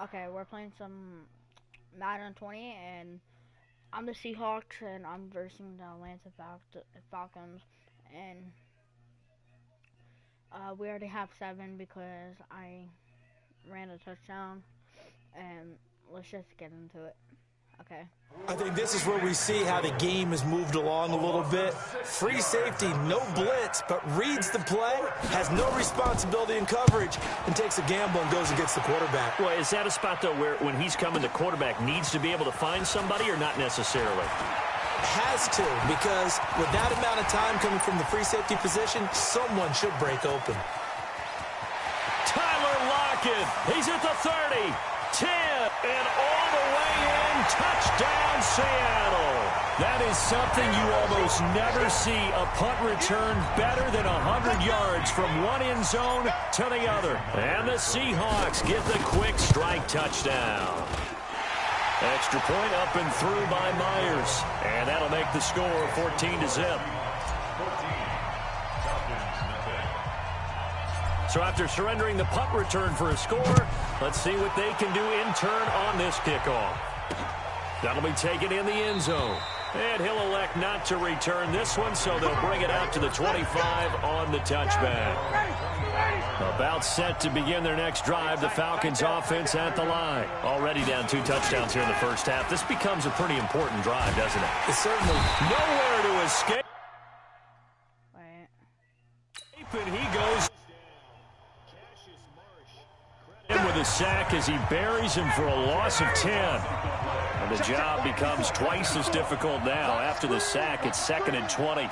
Okay, we're playing some Madden 20, and I'm the Seahawks, and I'm versing the Atlanta Falcons, and we already have 7 because I ran a touchdown, and let's just get into it. Okay. I think this is where we see how the game has moved along a little bit. Free safety, no blitz, but reads the play, has no responsibility in coverage, and takes a gamble and goes against the quarterback. Well, is that a spot, though, where when he's coming, the quarterback needs to be able to find somebody or not necessarily? Has to, because with that amount of time coming from the free safety position, someone should break open. Tyler Lockett, he's at the 30, 10, and all the way in, touchdown Seattle. That is something you almost never see, a punt return better than 100 yards from one end zone to the other. And the Seahawks get the quick strike touchdown. Extra point up and through by Myers. And that'll make the score 14-0. So after surrendering the punt return for a score, let's see what they can do in turn on this kickoff. That'll be taken in the end zone. And he'll elect not to return this one, so they'll bring it out to the 25 on the touchback. About set to begin their next drive, the Falcons offense at the line. Already down 2 touchdowns here in the first half. This becomes a pretty important drive, doesn't it? It's certainly nowhere to escape. Wait. And he goes in with a sack as he buries him for a loss of 10. And the job becomes twice as difficult now. After the sack, it's 2nd and 20. Now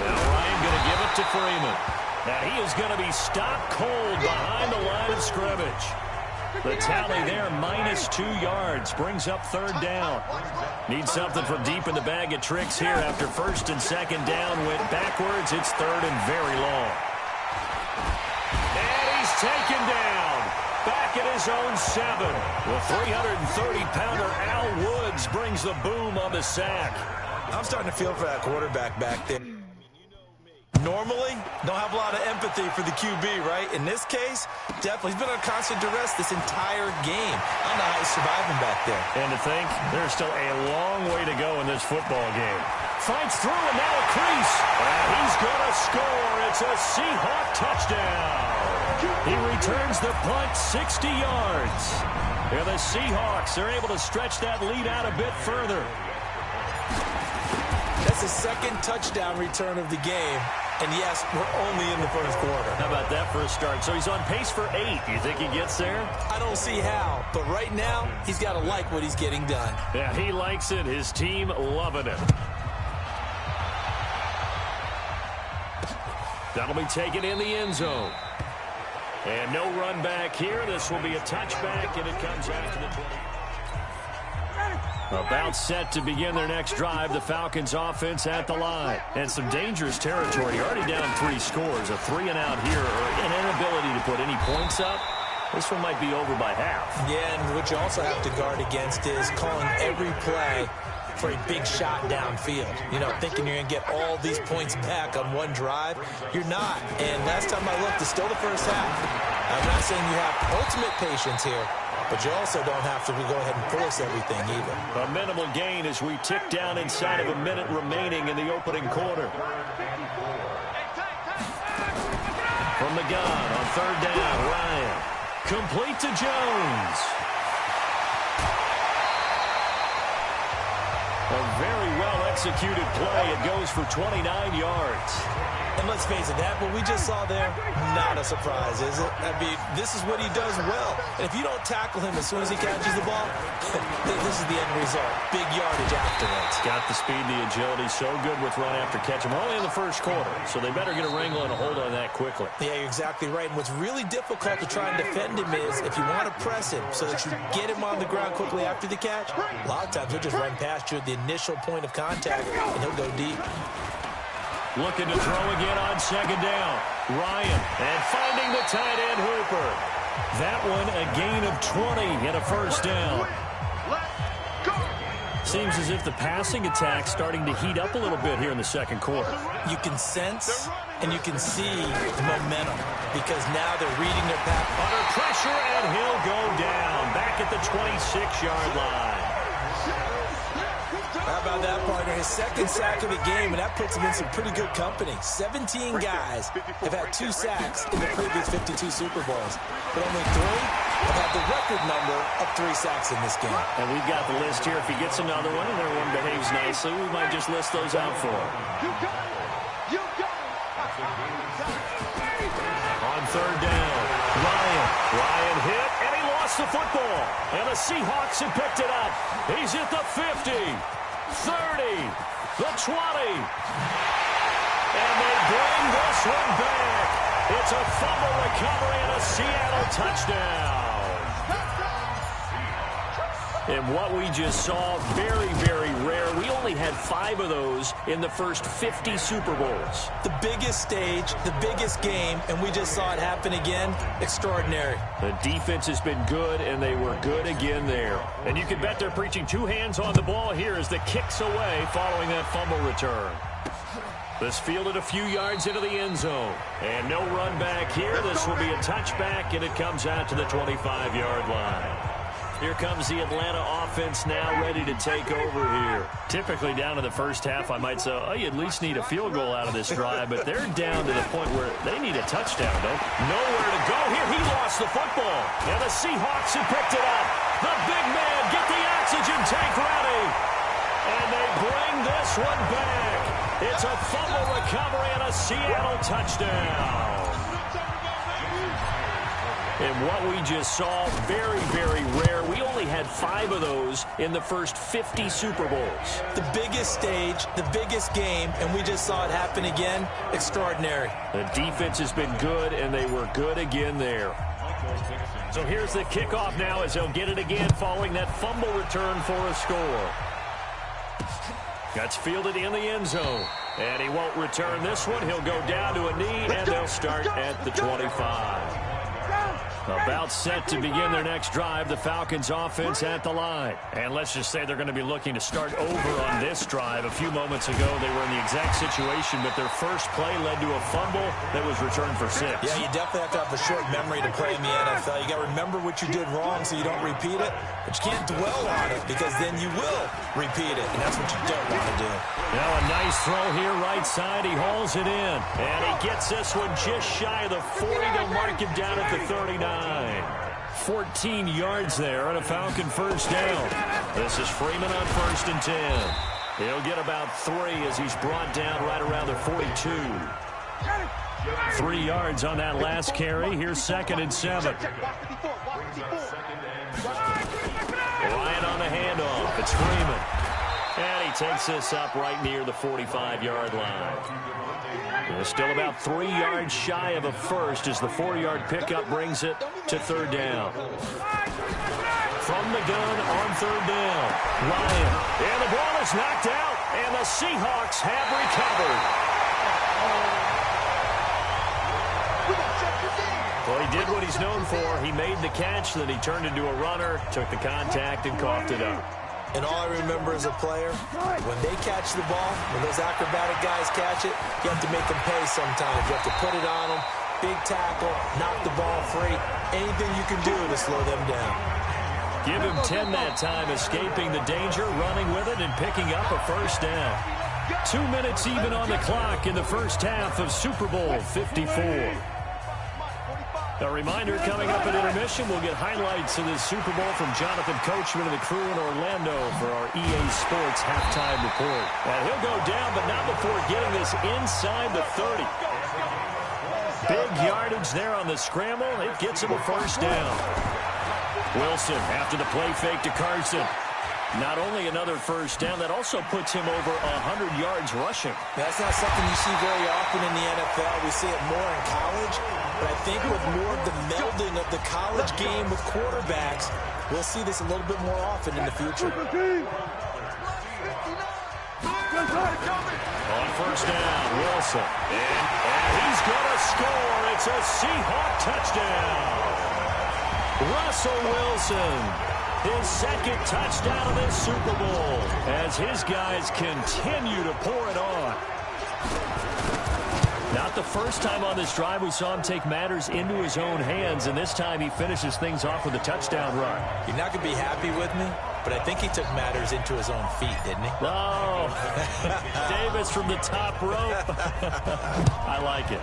Ryan going to give it to Freeman. Now he is going to be stopped cold behind the line of scrimmage. The tally there, -2 yards, brings up 3rd down. Need something from deep in the bag of tricks here after 1st and 2nd down went backwards. It's 3rd and very long. And he's taken down. Back at his own 7. The 330-pounder Al Woods brings the boom on the sack. I'm starting to feel for that quarterback back there. Normally, don't have a lot of empathy for the QB, right? In this case, definitely. He's been on constant duress this entire game. I don't know how he's surviving back there. And to think, there's still a long way to go in this football game. Fights through, and now a crease. And he's going to score. It's a Seahawk touchdown. He returns the punt 60 yards. And the Seahawks are able to stretch that lead out a bit further. That's the 2nd touchdown return of the game. And yes, we're only in the 1st quarter. How about that for a start? So he's on pace for 8. You think he gets there? I don't see how. But right now, he's got to like what he's getting done. Yeah, he likes it. His team loving it. That'll be taken in the end zone. And no run back here. This will be a touchback, and it comes after the 20. About set to begin their next drive, the Falcons offense at the line. And some dangerous territory. Already down 3 scores. A 3-and-out here, or an inability to put any points up. This one might be over by half. Yeah, and what you also have to guard against is calling every play for a big shot downfield. You know, thinking you're going to get all these points back on one drive. You're not. And last time I looked, it's still the first half. I'm not saying you have ultimate patience here, but you also don't have to go ahead and force everything either. A minimal gain as we tick down inside of a minute remaining in the opening quarter. From the gun on 3rd down, Ryan. Complete to Jones. A very well-executed play. It goes for 29 yards. And let's face it, that what we just saw there, not a surprise, is it? I mean, this is what he does well. And if you don't tackle him as soon as he catches the ball, this is the end result. Big yardage afterwards. Got the speed, the agility, so good with run after catch. We're only in the 1st quarter, so they better get a wrangle and a hold on that quickly. Yeah, you're exactly right. And what's really difficult to try and defend him is if you want to press him so that you get him on the ground quickly after the catch, a lot of times he'll just run past you at the initial point of contact, and he'll go deep. Looking to throw again on 2nd down. Ryan, and finding the tight end Hooper. That one a gain of 20 and a 1st down. Seems as if the passing attack's starting to heat up a little bit here in the 2nd quarter. You can sense and you can see the momentum. because now they're reading their path. Under pressure, and he'll go down. Back at the 26-yard line. How about that, partner? His second sack of the game, and that puts him in some pretty good company. 17 guys have had 2 sacks in the previous 52 Super Bowls, but only 3 have had the record number of 3 sacks in this game. And we've got the list here. If he gets another one and everyone behaves nicely, we might just list those out for him. On third down, Ryan hit, and he lost the football. And the Seahawks have picked it up. He's at the 50. 30, the 20, and they bring this one back. It's a fumble recovery and a Seattle touchdown. And what we just saw, very, very rare. We only had 5 of those in the first 50 Super Bowls. The biggest stage, the biggest game, and we just saw it happen again. Extraordinary. The defense has been good, and they were good again there. And you can bet they're preaching 2 hands on the ball here as the kick's away following that fumble return. This fielded a few yards into the end zone. And no run back here. This will be a touchback, and it comes out to the 25-yard line. Here comes the Atlanta offense now ready to take over here. Typically down in the first half, I might say, oh, you at least need a field goal out of this drive, but they're down to the point where they need a touchdown, don't they? Nowhere to go here. He lost the football, and the Seahawks have picked it up. The big man, get the oxygen tank ready, and they bring this one back. It's a fumble recovery and a Seattle touchdown. And what we just saw, very, very rare. We only had 5 of those in the first 50 Super Bowls. The biggest stage, the biggest game, and we just saw it happen again. Extraordinary. The defense has been good, and they were good again there. So here's the kickoff now as they'll get it again following that fumble return for a score. That's fielded in the end zone. And he won't return this one. He'll go down to a knee, and they'll start at the 25. About set to begin their next drive, the Falcons offense at the line. And let's just say they're going to be looking to start over on this drive. A few moments ago, they were in the exact situation, but their first play led to a fumble that was returned for 6. Yeah, you definitely have to have a short memory to play in the NFL. You got to remember what you did wrong so you don't repeat it, but you can't dwell on it because then you will repeat it, and that's what you don't want to do. Now a nice throw here right side. He hauls it in, and he gets this one just shy of the 40. They'll mark him down at the 39. 14 yards there and a Falcon first down. This is Freeman on 1st and 10. He'll get about 3 as he's brought down right around the 42. 3 yards on that last carry. Here's 2nd and 7. Ryan on the handoff. It's Freeman. And he takes this up right near the 45-yard line. Still about 3 yards shy of a first as the 4-yard pickup brings it to 3rd down. From the gun on 3rd down, Ryan. And the ball is knocked out, and the Seahawks have recovered. Well, he did what he's known for. He made the catch, then he turned into a runner, took the contact, and coughed it up. And all I remember as a player, when they catch the ball, when those acrobatic guys catch it, you have to make them pay sometimes. You have to put it on them, big tackle, knock the ball free, anything you can do to slow them down. Give him 10 that time, escaping the danger, running with it, and picking up a first down. 2 minutes even on the clock in the first half of Super Bowl 54. A reminder, coming up at intermission, we'll get highlights of this Super Bowl from Jonathan Coachman and the crew in Orlando for our EA Sports halftime report. And he'll go down, but not before getting this inside the 30. Big yardage there on the scramble. It gets him a first down. Wilson after the play fake to Carson. Not only another first down, that also puts him over 100 yards rushing. That's not something you see very often in the NFL. We see it more in college. But I think with more of the melding of the college game with quarterbacks, we'll see this a little bit more often in the future. On first down, Wilson. And he's going to score. It's a Seahawk touchdown. Russell Wilson, his 2nd touchdown of this Super Bowl as his guys continue to pour it on. Not the first time on this drive we saw him take matters into his own hands, and this time he finishes things off with a touchdown run. You're not going to be happy with me, but I think he took matters into his own feet, didn't he? Oh, Davis from the top rope. I like it.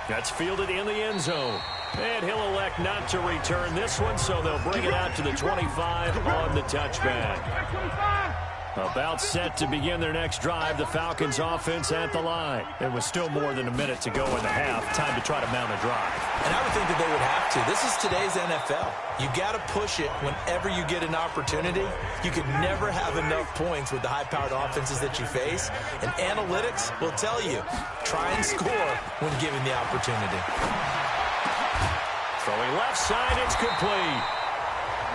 That's fielded in the end zone. And he'll elect not to return this one, so they'll bring it out to the 25 on the touchback. About set to begin their next drive, the Falcons offense at the line. It was still more than a minute to go in the half. Time to try to mount a drive. And I would think that they would have to. This is today's NFL. You got to push it whenever you get an opportunity. You could never have enough points with the high-powered offenses that you face. And analytics will tell you, try and score when given the opportunity. Throwing left side, it's complete.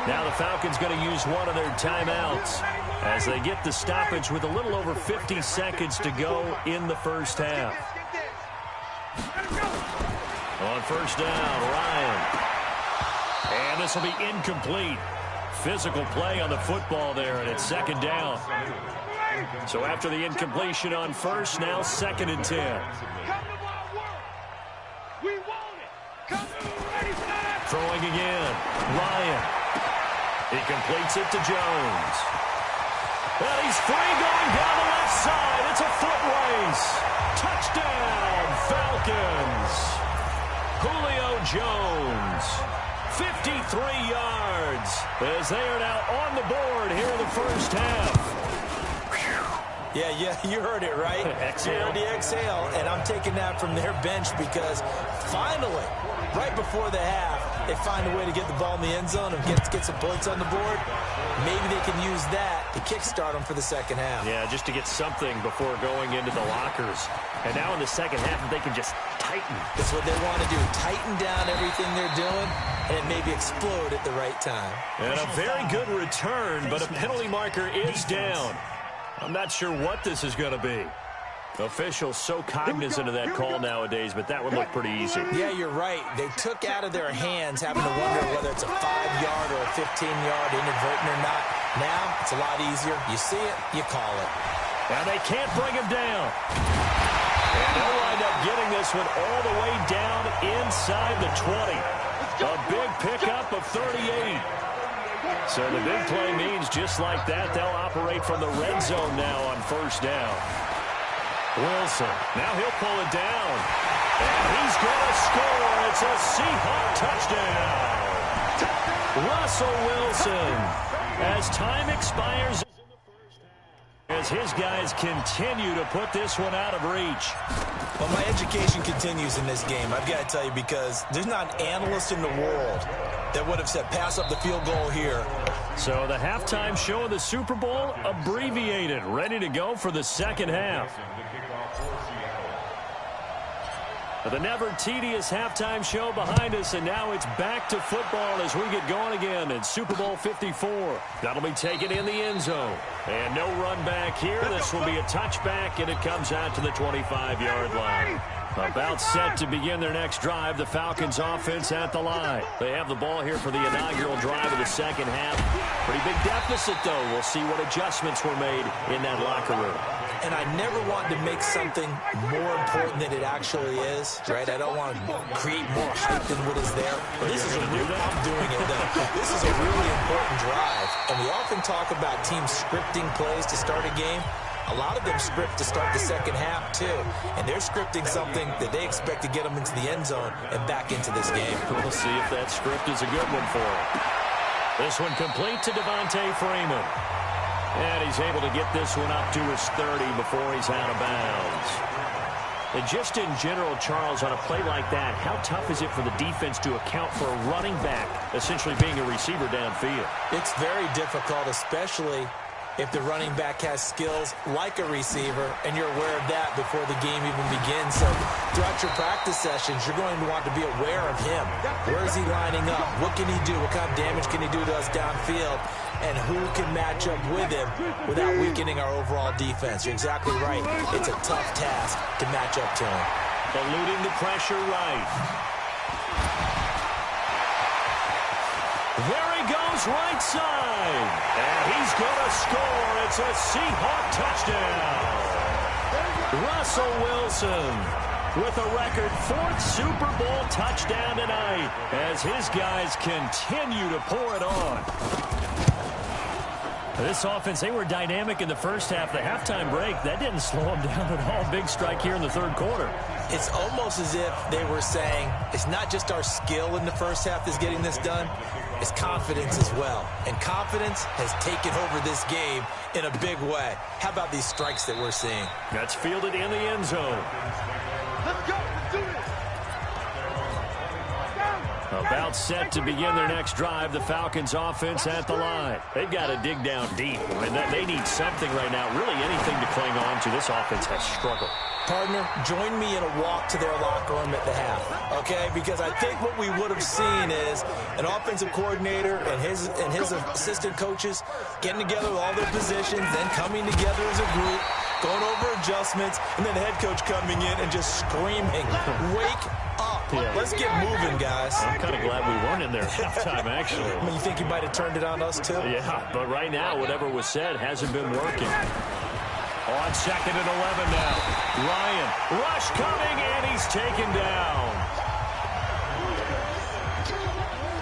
Now the Falcons going to use one of their timeouts as they get the stoppage with a little over 50 seconds to go in the first half. On first down, Ryan. And this will be incomplete. Physical play on the football there, and it's second down. So after the incompletion on first, now second and 10. Throwing again, Ryan. He completes it to Jones. And he's free going down the left side. It's a foot race. Touchdown, Falcons. Julio Jones, 53 yards, as they are now on the board here in the first half. Yeah, you heard it, right? Exhale. You heard the exhale, and I'm taking that from their bench because finally, right before the half, they find a way to get the ball in the end zone and get some points on the board. Maybe they can use that to kickstart them for the second half. Yeah, just to get something before going into the lockers. And now in the second half, they can just tighten. That's what they want to do. Tighten down everything they're doing and maybe explode at the right time. And a very good return, but a penalty marker is down. I'm not sure what this is going to be. Officials so cognizant of that call nowadays, but that would look pretty easy. Yeah, you're right. They took out of their hands having to wonder whether it's a 5-yard or a 15-yard inadvertent or not. Now, it's a lot easier. You see it, you call it. And they can't bring him down. And they'll wind up getting this one all the way down inside the 20. A big pickup of 38. So the big play means just like that, they'll operate from the red zone now on first down. Wilson, now he'll pull it down. And he's going to score. It's a Seahawk touchdown. Russell Wilson, as time expires, as his guys continue to put this one out of reach. Well, my education continues in this game, I've got to tell you, because there's not an analyst in the world that would have said pass up the field goal here. So the halftime show of the Super Bowl abbreviated, ready to go for the second half. The never tedious halftime show behind us, and now it's back to football as we get going again in Super Bowl 54. That'll be taken in the end zone. And no run back here. This will be a touchback, and it comes out to the 25-yard line. About set to begin their next drive, the Falcons offense at the line. They have the ball here for the inaugural drive of the second half. Pretty big deficit, though. We'll see what adjustments were made in that locker room. And I never want to make something more important than it actually is, right? I don't want to create more hype than what is there. But this is a real, I'm doing it, though. This is a really important drive. And we often talk about teams scripting plays to start a game. A lot of them script to start the second half, too. And they're scripting something that they expect to get them into the end zone and back into this game. We'll see if that script is a good one for them. This one complete to Devontae Freeman. And he's able to get this one up to his 30 before he's out of bounds. And just in general, Charles, on a play like that, how tough is it for the defense to account for a running back essentially being a receiver downfield? It's very difficult, especially if the running back has skills like a receiver, and you're aware of that before the game even begins. So throughout your practice sessions, you're going to want to be aware of him. Where is he lining up? What can he do? What kind of damage can he do to us downfield? And who can match up with him without weakening our overall defense? You're exactly right. It's a tough task to match up to him. Eluding the pressure right. There he goes right side. And he's going to score. It's a Seahawk touchdown. Russell Wilson with a record 4th Super Bowl touchdown tonight as his guys continue to pour it on. This offense, they were dynamic in the first half. The halftime break, that didn't slow them down at all. Big strike here in the third quarter. It's almost as if they were saying, it's not just our skill in the first half that's getting this done, it's confidence as well. And confidence has taken over this game in a big way. How about these strikes that we're seeing? That's fielded in the end zone. Let's go. Let's do this. About set to begin their next drive, the Falcons offense at the line. They've got to dig down deep. I mean, they need something right now, really anything to cling on to. This offense has struggled. Partner, join me in a walk to their locker room at the half, okay? Because I think what we would have seen is an offensive coordinator and his assistant coaches getting together with all their positions, then coming together as a group, going over adjustments, and then the head coach coming in and just screaming, wake up. Yeah. Let's get moving, guys. I'm kind of glad we weren't in there at halftime, actually. I mean, you think you might have turned it on us, too? Yeah, but right now, whatever was said hasn't been working. On 2nd and 11 now. Ryan, rush coming, and he's taken down.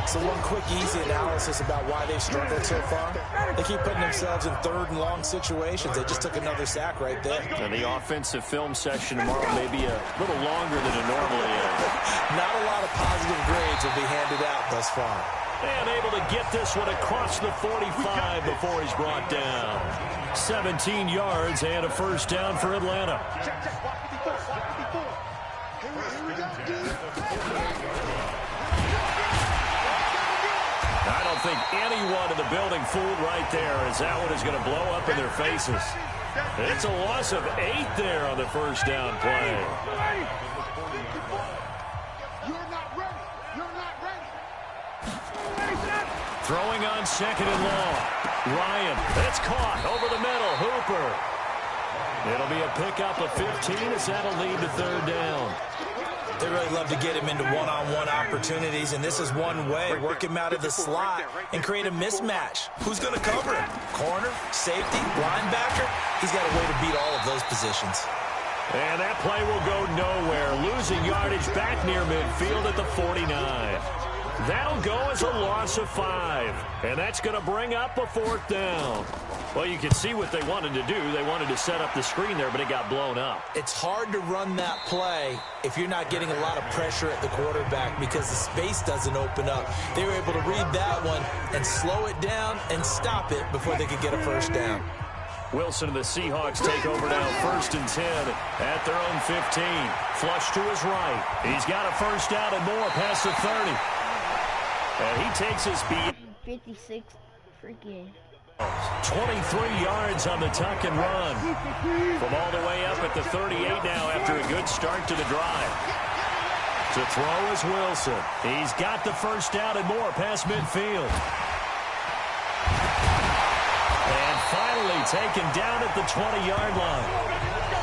So one quick, easy analysis about why they've struggled so far. They keep putting themselves in 3rd and long situations. They just took another sack right there. And the offensive film session tomorrow may be a little longer than it normally is. Not a lot of positive grades will be handed out thus far. And able to get this one across the 45 before he's brought down. 17 yards and a first down for Atlanta. Check, check. Watch 54. Watch 54. Here we go, dude. I don't think anyone in the building fooled right there, as that one is going to blow up in their faces. It's a loss of 8 there on the first down play. You're not ready. You're not ready. Throwing on 2nd and long. Ryan, that's caught over the middle. Hooper. It'll be a pickup of 15 as that'll lead to 3rd down. They really love to get him into one-on-one opportunities, and this is one way. Work him out of the slot and create a mismatch. Who's going to cover him? Corner, safety, linebacker? He's got a way to beat all of those positions. And that play will go nowhere. Losing yardage back near midfield at the 49. That'll go as a loss of 5. And that's going to bring up a 4th down. Well, you can see what they wanted to do. They wanted to set up the screen there, but it got blown up. It's hard to run that play if you're not getting a lot of pressure at the quarterback because the space doesn't open up. They were able to read that one and slow it down and stop it before they could get a first down. Wilson and the Seahawks take over now 1st and 10 at their own 15. Flush to his right. He's got a first down and more past the 30. And he takes his beat. 56 freaking 23 yards on the tuck and run. From all the way up at the 38 now after a good start to the drive. To throw is Wilson. He's got the first down and more past midfield. And finally taken down at the 20-yard line.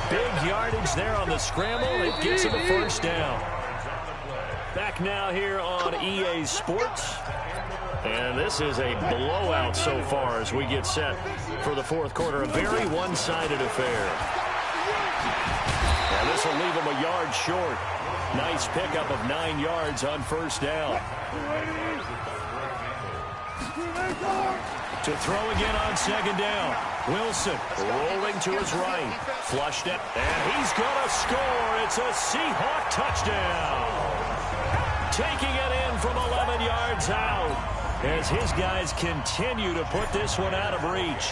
Big yardage there on the scramble. It gets him a first down. Back now here on EA Sports. And this is a blowout so far as we get set for the 4th quarter. A very one-sided affair. And this will leave him a yard short. Nice pickup of 9 yards on first down. To throw again on 2nd down. Wilson rolling to his right. Flushed it. And he's going to score. It's a Seahawk touchdown. Taking it in from 11 yards out as his guys continue to put this one out of reach.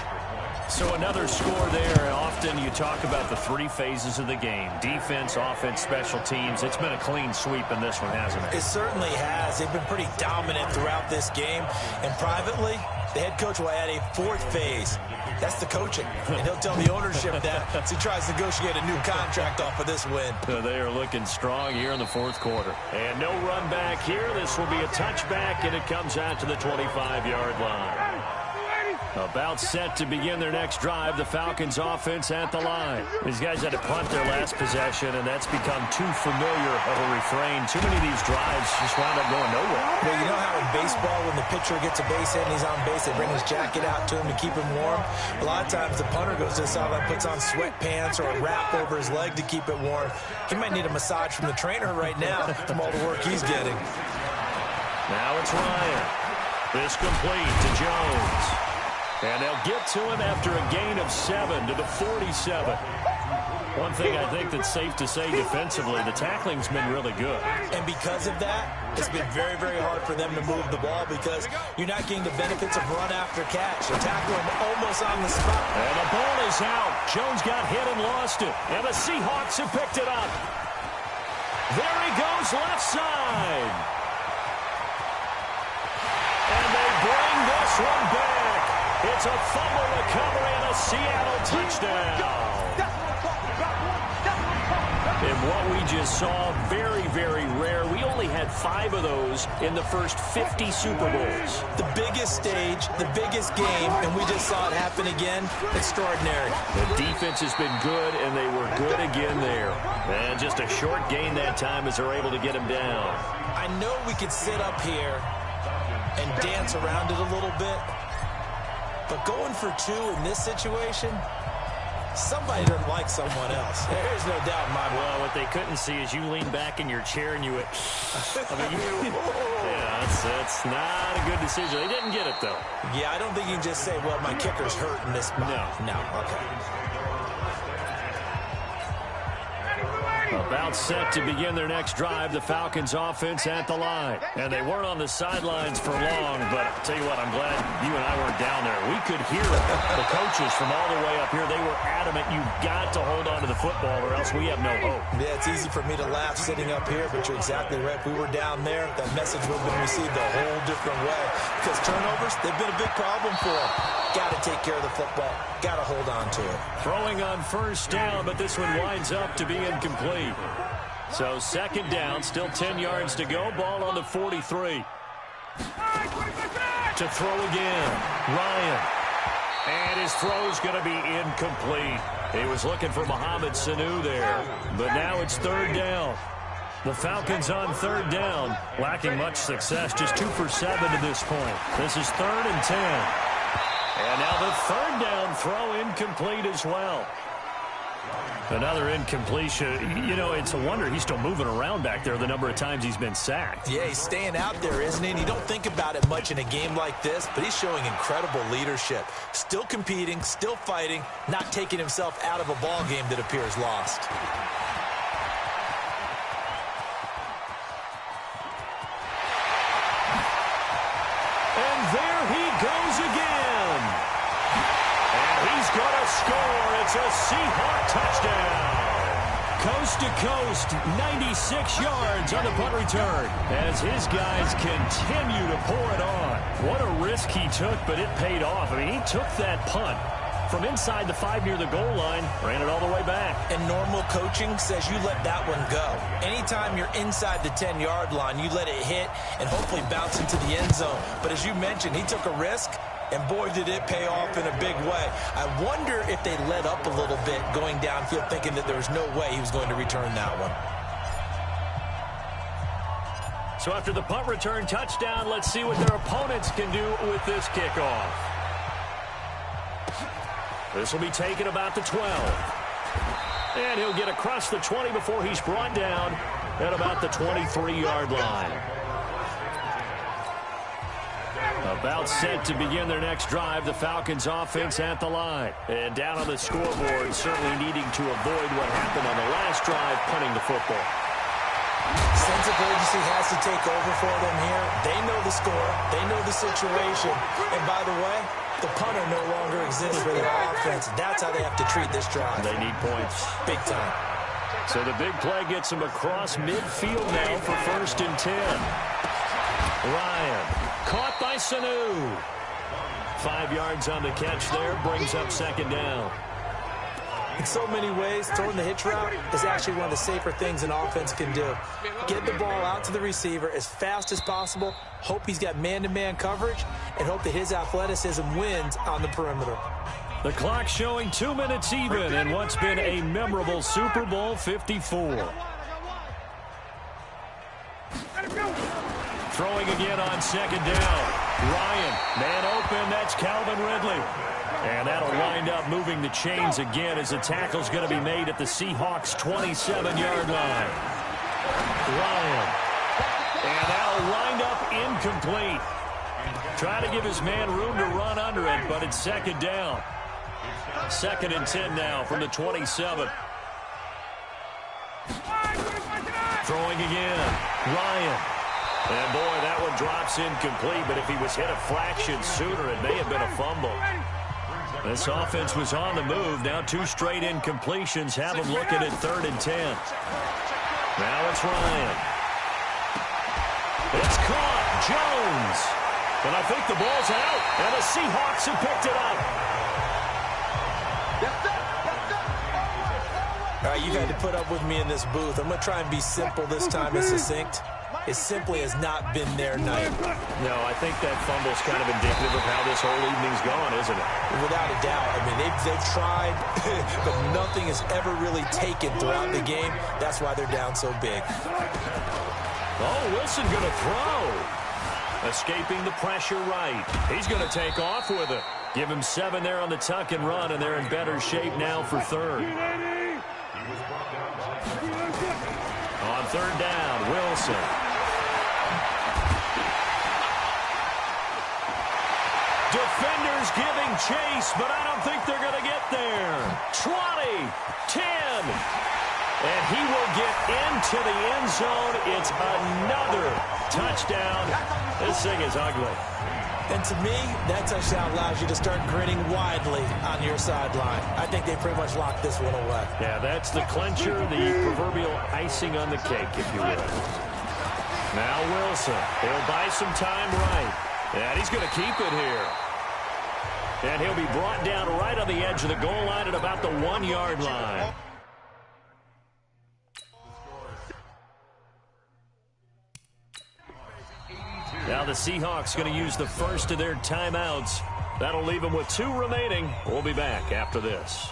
So another score there. Often you talk about the 3 phases of the game. Defense, offense, special teams. It's been a clean sweep in this one, hasn't it? It certainly has. They've been pretty dominant throughout this game. And privately, the head coach will add a 4th phase. That's the coaching. And he'll tell the ownership that as he tries to negotiate a new contract off of this win. They are looking strong here in the 4th quarter. And no run back here. This will be a touchback, and it comes out to the 25-yard line. About set to begin their next drive, the Falcons offense at the line. These guys had to punt their last possession, and that's become too familiar of a refrain. Too many of these drives just wound up going nowhere. Well, you know how in baseball, when the pitcher gets a base hit and he's on base, they bring his jacket out to him to keep him warm? A lot of times the punter goes to the sideline, puts on sweatpants or a wrap over his leg to keep it warm. He might need a massage from the trainer right now from all the work he's getting. Now it's Ryan. This complete to Jones. And they'll get to him after a gain of 7 to the 47. One thing I think that's safe to say defensively, the tackling's been really good. And because of that, it's been very, very hard for them to move the ball because you're not getting the benefits of run after catch. They tackle him almost on the spot. And the ball is out. Jones got hit and lost it. And the Seahawks have picked it up. There he goes left side. And they bring this one back. It's a fumble recovery and a Seattle touchdown. And what we just saw, very, very rare. We only had 5 of those in the first 50 Super Bowls. The biggest stage, the biggest game, and we just saw it happen again. Extraordinary. The defense has been good, and they were good again there. And just a short gain that time as they're able to get him down. I know we could sit up here and dance around it a little bit, but going for 2 in this situation, somebody doesn't like someone else. There's no doubt in my mind. Well, what they couldn't see is you lean back in your chair and you went, yeah, that's not a good decision. They didn't get it, though. Yeah, I don't think you can just say, well, my kicker's hurt in this spot. No, okay. About set to begin their next drive, the Falcons offense at the line. And they weren't on the sidelines for long, but I'll tell you what, I'm glad you and I weren't down there. We could hear the coaches from all the way up here. They were adamant, you've got to hold on to the football or else we have no hope. Yeah, it's easy for me to laugh sitting up here, but you're exactly right. If we were down there, that message would have been received a whole different way. Because turnovers, they've been a big problem for them. Got to take care of the football. Got to hold on to it. Throwing on first down, but this one winds up to be incomplete. So second down, still 10 yards to go. Ball on the 43. To throw again, Ryan. And his throw's going to be incomplete. He was looking for Mohamed Sanu there. But now it's third down. The Falcons on third down, lacking much success, just 2 for 7 to this point. This is 3rd and 10. And now the third down throw incomplete as well. Another incompletion. You know, it's a wonder he's still moving around back there the number of times he's been sacked. Yeah, he's staying out there, isn't he? And you don't think about it much in a game like this, but he's showing incredible leadership. Still competing, still fighting, not taking himself out of a ball game that appears lost. And there he goes again. And he's going to score. It's a Seahawk touchdown. Coast to coast, 96 yards on the punt return as his guys continue to pour it on. What a risk he took, but it paid off. I mean, he took that punt from inside the 5 near the goal line, ran it all the way back. And normal coaching says you let that one go. Anytime you're inside the 10-yard line, you let it hit and hopefully bounce into the end zone. But as you mentioned, he took a risk, and boy, did it pay off in a big way. I wonder if they let up a little bit going downfield, thinking that there was no way he was going to return that one. So after the punt return touchdown, let's see what their opponents can do with this kickoff. This will be taken about the 12. And he'll get across the 20 before he's brought down at about the 23-yard line. About set to begin their next drive, the Falcons offense at the line. And down on the scoreboard, certainly needing to avoid what happened on the last drive, punting the football. Sense of urgency has to take over for them here. They know the score. They know the situation. And by the way, the punter no longer exists for their offense. That's how they have to treat this drive. They need points. Big time. So the big play gets them across midfield now for 1st and 10. Ryan, caught by Sanu. 5 yards on the catch there, brings up second down. In so many ways, throwing the hitch route is actually one of the safer things an offense can do. Get the ball out to the receiver as fast as possible, hope he's got man-to-man coverage, and hope that his athleticism wins on the perimeter. The clock showing 2 minutes even in what's been a memorable Super Bowl 54. Throwing again on second down. Ryan, man open, that's Calvin Ridley. And that'll wind up moving the chains again as the tackle's going to be made at the Seahawks' 27-yard line. Ryan. And that'll wind up incomplete. Trying to give his man room to run under it, but it's second down. 2nd and 10 now from the 27. Throwing again. Ryan. And, boy, that one drops incomplete, but if he was hit a fraction sooner, it may have been a fumble. This offense was on the move. Now 2 straight incompletions have them looking at 3rd and 10. Now it's Ryan. It's caught. Jones. And I think the ball's out, and the Seahawks have picked it up. All right, you've had to put up with me in this booth. I'm going to try and be simple this time and succinct. It simply has not been their night. No, I think that fumble's kind of indicative of how this whole evening's gone, isn't it? Without a doubt. I mean, they've tried, but nothing has ever really taken throughout the game. That's why they're down so big. Oh, Wilson going to throw. Escaping the pressure right. He's going to take off with it. Give him 7 there on the tuck and run, and they're in better shape now for 3rd. On 3rd down, Wilson. Defenders giving chase, but I don't think they're going to get there. 20, 10. And he will get into the end zone. It's another touchdown. This thing is ugly. And to me, that touchdown allows you to start grinning widely on your sideline. I think they pretty much locked this one away. Yeah, that's the clincher, the proverbial icing on the cake, if you will. Now Wilson. He'll buy some time right. And he's going to keep it here. And he'll be brought down right on the edge of the goal line at about the 1-yard line. Now the Seahawks going to use the first of their timeouts. That'll leave them with 2 remaining. We'll be back after this.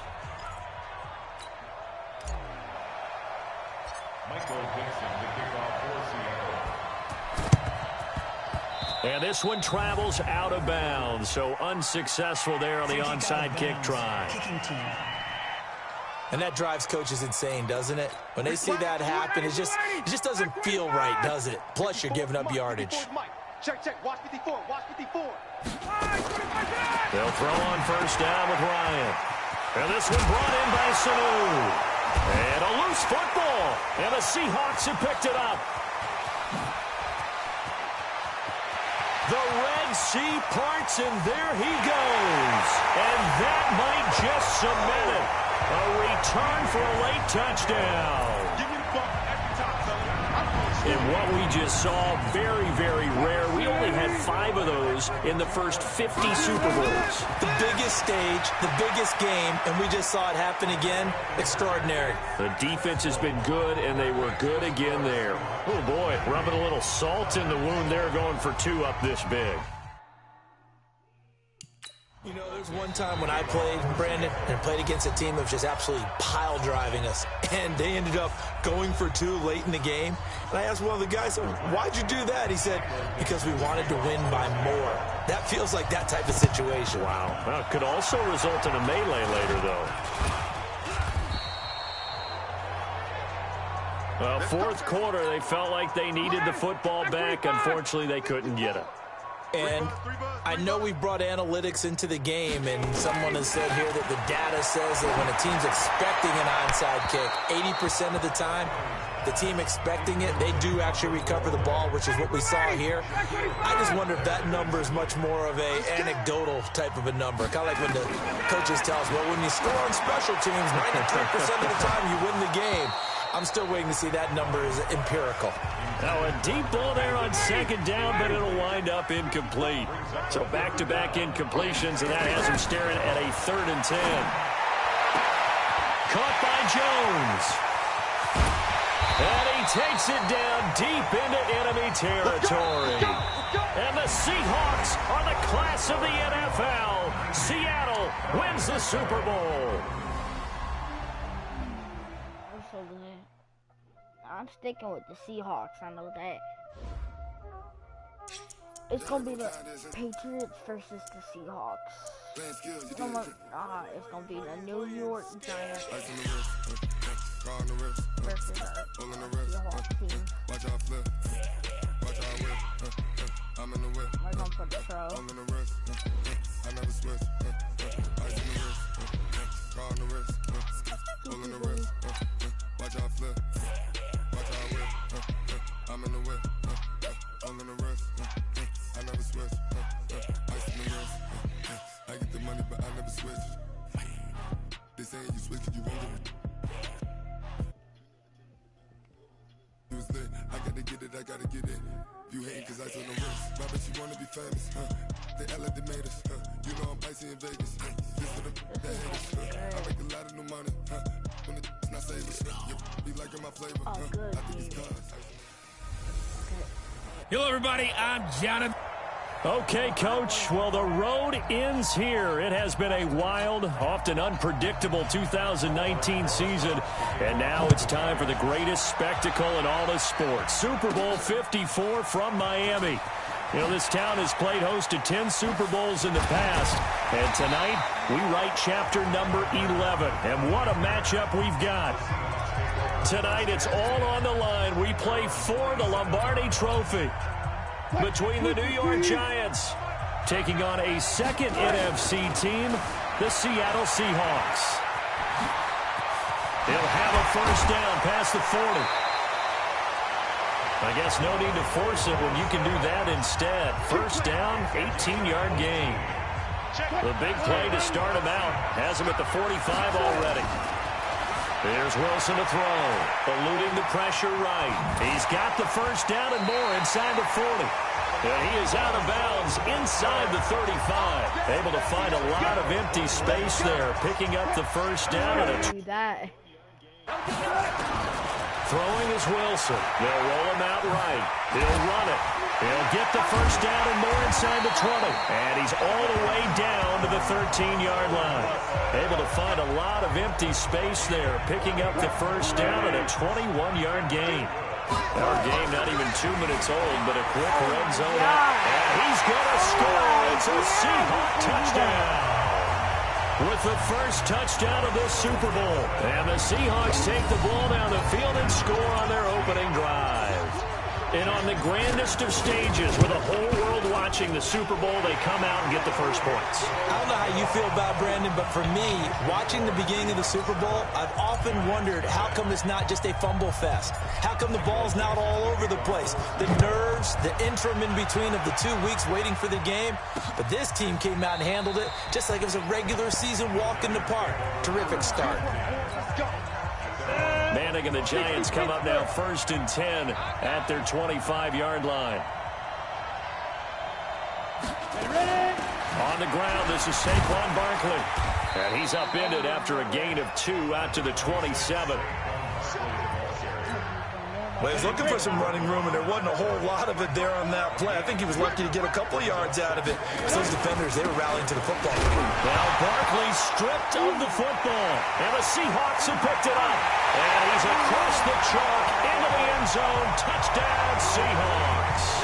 And this one travels out of bounds, so unsuccessful there on the onside kick try. And that drives coaches insane, doesn't it? When they see that happen, it just doesn't feel right, does it? Plus, you're giving up yardage. Check. Watch 54. They'll throw on first down with Ryan. And this one brought in by Sanu. And a loose football. And the Seahawks have picked it up. The Red Sea parts, and there he goes. And that might just cement it. A return for a late touchdown. Give me the ball every time, fella. And what we just saw, very, very rare. We only had 5 of those in the first 50 Super Bowls. The biggest stage, the biggest game, and we just saw it happen again. Extraordinary. The defense has been good, and they were good again there. Oh, boy, rubbing a little salt in the wound there, going for 2 up this big. You know, there's one time when I played, Brandon, and played against a team that was just absolutely pile driving us, and they ended up going for 2 late in the game. And I asked one of the guys, why'd you do that? He said, because we wanted to win by more. That feels like that type of situation. Wow. Well, it could also result in a melee later, though. Well, 4th quarter, they felt like they needed the football back. Unfortunately, they couldn't get it. And I know we've brought analytics into the game, and someone has said here that the data says that when a team's expecting an onside kick, 80% of the time, the team expecting it, they do actually recover the ball, which is what we saw here. I just wonder if that number is much more of a anecdotal type of a number. Kind of like when the coaches tell us, well, when you score on special teams, 93% of the time you win the game. I'm still waiting to see that number is empirical. Now a deep ball there on second down, but it'll wind up incomplete. So back-to-back incompletions, and that has them staring at a 3rd and 10. caught by Jones. And he takes it down deep into enemy territory. And the Seahawks are the class of the NFL. Seattle wins the Super Bowl. I'm sticking with the Seahawks. I know that. It's gonna be the Patriots versus the Seahawks. It's gonna be the New York Giants versus the Seahawks team. We're gonna put the throw. I'm in the whip, all in the rest. I never switch, ice in the wrist. I get the money, but I never switch. They saying you switch, you won't get it. You was lit, I gotta get it, I gotta get it. You hating cause ice on the wrist. I bet you wanna be famous, They act like they made us, You know I'm icy in Vegas, This for the that haters, I make a lot of new money, When it's not savers, You be liking my flavor, I think it's cause. Hello, everybody. I'm Jonathan. Okay, Coach. Well, the road ends here. It has been a wild, often unpredictable 2019 season. And now it's time for the greatest spectacle in all of sports. Super Bowl 54 from Miami. You know, this town has played host to 10 Super Bowls in the past. And tonight, we write chapter number 11. And what a matchup we've got. Tonight, it's all on the line. We play for the Lombardi Trophy between the New York Giants taking on a second NFC team, the Seattle Seahawks. He'll have a first down past the 40. I guess no need to force it when you can do that instead. First down, 18-yard gain. The big play to start him out. Has him at the 45 already. Here's Wilson to throw, eluding the pressure right. He's got the first down and more inside the 40. And he is out of bounds inside the 35. Able to find a lot of empty space there, picking up the first down. Throwing is Wilson. They'll roll him out right. He'll run it. He'll get the first down and more inside the 20. And he's all the way down to the 13-yard line. Able to find a lot of empty space there, picking up the first down and a 21-yard gain. Our game not even 2 minutes old, but a quick red zone. And he's going to score. It's a Seahawk touchdown. With the first touchdown of this Super Bowl. And the Seahawks take the ball down the field and score on their opening drive. And on the grandest of stages, with the whole world watching the Super Bowl, they come out and get the first points. I don't know how you feel about Brandon, but for me, watching the beginning of the Super Bowl, I've often wondered how come it's not just a fumble fest? How come the ball's not all over the place? The nerves, the interim in between of the 2 weeks waiting for the game. But this team came out and handled it just like it was a regular season walk in the park. Terrific start. Manning and the Giants come up now 1st and 10 at their 25-yard line. On the ground, this is Saquon Barkley. And he's upended after a gain of 2 out to the 27. Well, he was looking for some running room, and there wasn't a whole lot of it there on that play. I think he was lucky to get a couple of yards out of it. Those defenders, they were rallying to the football. Now Barkley stripped of the football, and the Seahawks have picked it up. And he's across the chalk into the end zone. Touchdown, Seahawks.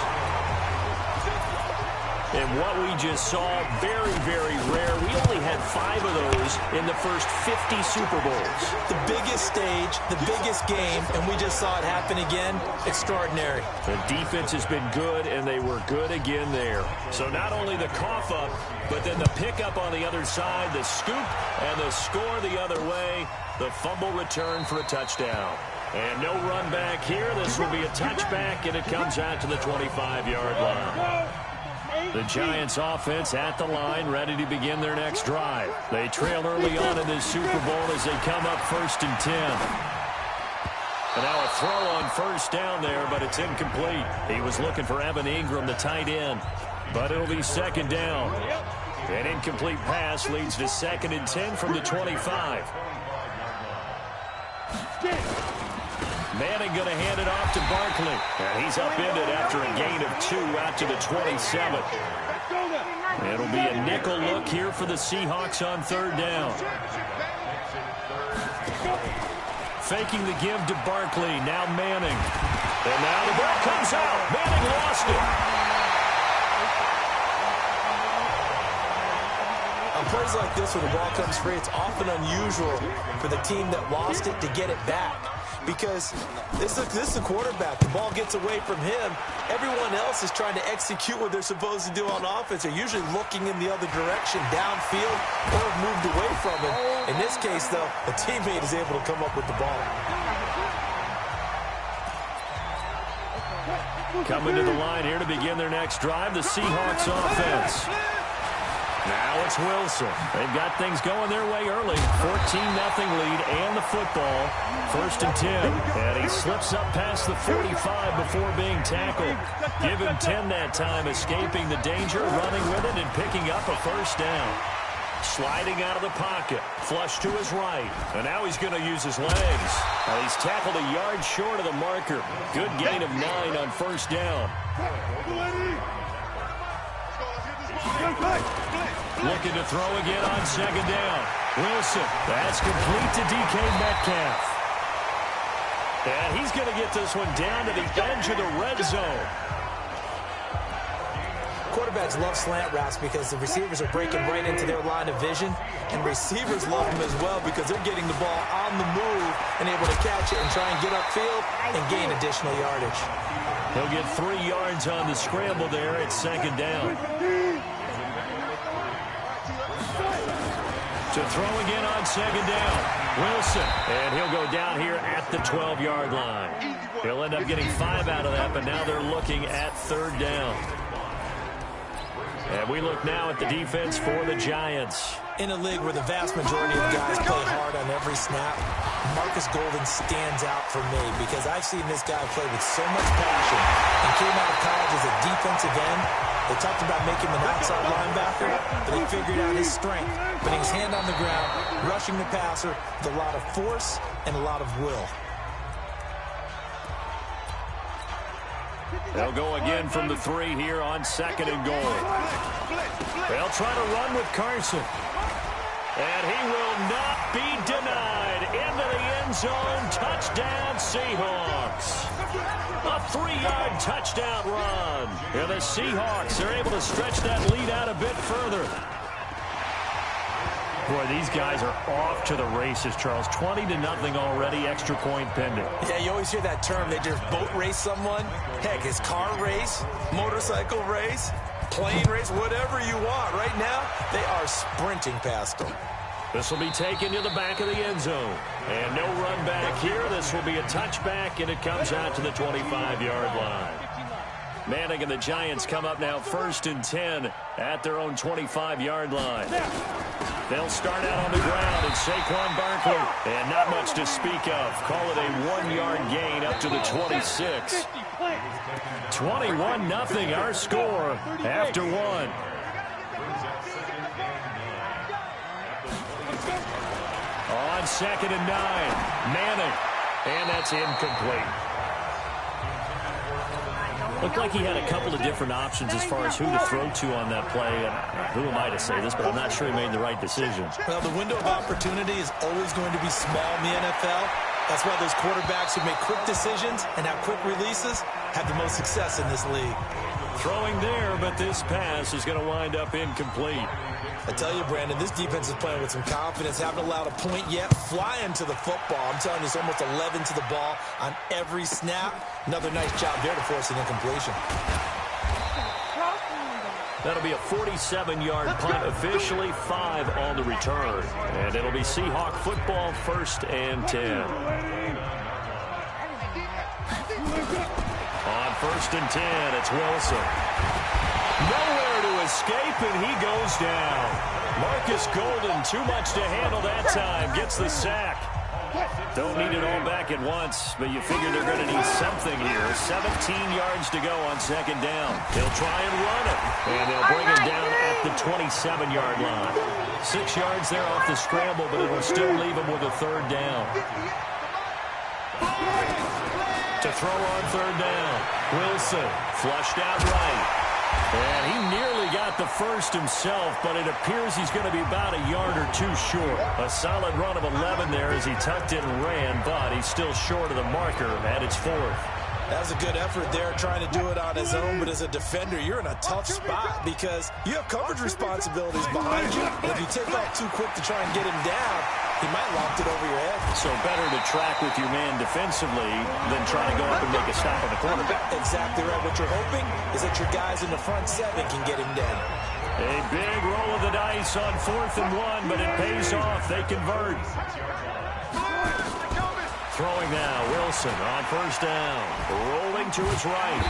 And what we just saw, very, very rare. We only had 5 of those in the first 50 Super Bowls. The biggest stage, the biggest game, and we just saw it happen again. Extraordinary. The defense has been good, and they were good again there. So not only the cough up, but then the pickup on the other side, the scoop, and the score the other way. The fumble return for a touchdown. And no run back here. This will be a touchback, and it comes out to the 25-yard line. The Giants offense at the line, ready to begin their next drive. They trail early on in this Super Bowl as they come up 1st and 10. And now a throw on first down there, but it's incomplete. He was looking for Evan Ingram, the tight end. But it'll be 2nd down. An incomplete pass leads to 2nd and 10 from the 25. Manning going to hand it off to Barkley. And he's upended after a gain of 2 out to the 27. It'll be a nickel look here for the Seahawks on 3rd down. Faking the give to Barkley. Now Manning. And now the ball comes out. Manning lost it. On plays like this where the ball comes free, it's often unusual for the team that lost it to get it back. Because this is a quarterback. The ball gets away from him. Everyone else is trying to execute what they're supposed to do on offense. They're usually looking in the other direction, downfield, or have moved away from him. In this case, though, a teammate is able to come up with the ball. Coming to the line here to begin their next drive, the Seahawks offense. Now it's Wilson. They've got things going their way early. 14-0 lead and the football. 1st and 10. And he slips up past the 45 before being tackled. Give him 10 that time, escaping the danger, running with it, and picking up a 1st down. Sliding out of the pocket. Flush to his right. And now he's going to use his legs. He's tackled a yard short of the marker. Good gain of 9 on 1st down. Looking to throw again on 2nd down. Wilson. That's complete to DK Metcalf. And he's going to get this one down to the edge of the red zone. Quarterbacks love slant routes because the receivers are breaking right into their line of vision. And receivers love them as well because they're getting the ball on the move and able to catch it and try and get upfield and gain additional yardage. He'll get 3 yards on the scramble there at 2nd down. To throw again on 2nd down. Wilson. And he'll go down here at the 12-yard line. He'll end up getting 5 out of that, but now they're looking at 3rd down. And we look now at the defense for the Giants. In a league where the vast majority of guys play hard on every snap, Marcus Golden stands out for me because I've seen this guy play with so much passion and came out of college as a defensive end. They talked about making him an outside linebacker, but they figured out his strength, putting his hand on the ground, rushing the passer with a lot of force and a lot of will. They'll go again from the 3 here on 2nd and goal. They'll try to run with Carson. And he will not be denied. Into the end zone. Touchdown, Seahawks. A 3-yard touchdown run. And the Seahawks are able to stretch that lead out a bit further. Boy, these guys are off to the races, Charles. 20-0 already, extra point pending. Yeah, you always hear that term. They just boat race someone. Heck, it's car race, motorcycle race, plane race, whatever you want. Right now, they are sprinting past them. This will be taken to the back of the end zone. And no run back here. This will be a touchback, and it comes out to the 25-yard line. Manning and the Giants come up now 1st and 10 at their own 25-yard line. They'll start out on the ground, and Saquon Barkley. And not much to speak of. Call it a 1-yard gain up to the 26. 21-0 our score after 1. On 2nd and 9, Manning. And that's incomplete. Looked like he had a couple of different options as far as who to throw to on that play. And who am I to say this, but I'm not sure he made the right decision. Well, the window of opportunity is always going to be small in the NFL. That's why those quarterbacks who make quick decisions and have quick releases have the most success in this league. Throwing there, but this pass is going to wind up incomplete. I tell you, Brandon, this defense is playing with some confidence. Haven't allowed a point yet. Flying to the football. I'm telling you, it's almost 11 to the ball on every snap. Another nice job there to force an incompletion. That'll be a 47-yard punt, officially 5 on the return. And it'll be Seahawk football, 1st and 10. On 1st and 10, it's Wilson. Nowhere to escape, and he goes down. Marcus Golden, too much to handle that time, gets the sack. Don't need it all back at once, but you figure they're going to need something here. 17 yards to go on 2nd down. They'll try and run it, and they'll bring him down at the 27-yard line. 6 yards there off the scramble, but it will still leave him with a 3rd down. To throw on third down. Wilson flushed out right. And he nearly got the first himself, but it appears he's going to be about a yard or two short. A solid run of 11 there as he tucked in and ran, but he's still short of the marker at its fourth. That was a good effort there trying to do it on his own, but as a defender, you're in a tough spot because you have coverage responsibilities behind you. And if you take off too quick to try and get him down, he might loft it over your head. So better to track with your man defensively than try to go up and make a stop on the quarterback. Exactly right. What you're hoping is that your guys in the front seven can get him down. A big roll of the dice on 4th and 1, but it pays off. They convert. Throwing now, Wilson on first down. Rolling to his right.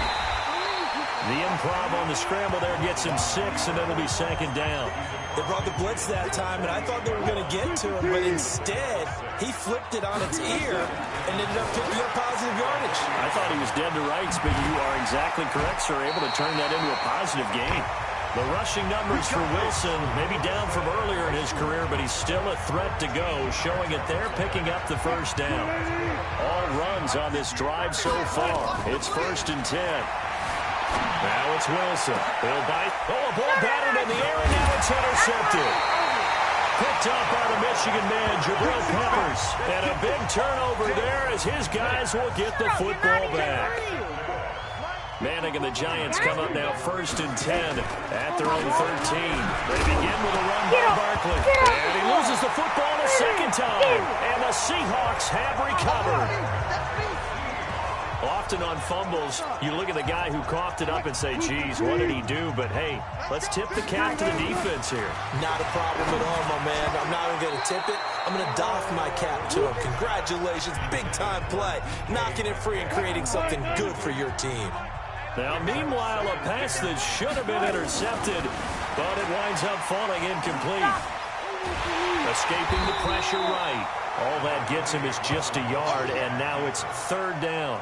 The improv on the scramble there gets him 6, and it'll be second down. They brought the blitz that time, and I thought they were going to get to him, but instead, he flipped it on its ear and ended up picking up positive yardage. I thought he was dead to rights, but you are exactly correct, sir. Able to turn that into a positive gain. The rushing numbers for Wilson, maybe down from earlier in his career, but he's still a threat to go, showing it there, picking up the first down. All runs on this drive so far. It's 1st and 10. Now it's Wilson. He'll bite. Oh, a ball battered in the air, and now it's intercepted. Picked up by the Michigan man, Jabril Peppers. And a big turnover there as his guys will get the football back. Manning and the Giants come up now 1st and 10 at their own 13. They begin with a run by Barkley. And he loses the football a second time. And the Seahawks have recovered. Often on fumbles, you look at the guy who coughed it up and say, geez, what did he do? But, hey, let's tip the cap to the defense here. Not a problem at all, my man. I'm not even going to tip it. I'm going to doff my cap to him. Congratulations, big-time play. Knocking it free and creating something good for your team. Now, meanwhile, a pass that should have been intercepted, but it winds up falling incomplete. Escaping the pressure right. All that gets him is just a yard, and now it's 3rd down.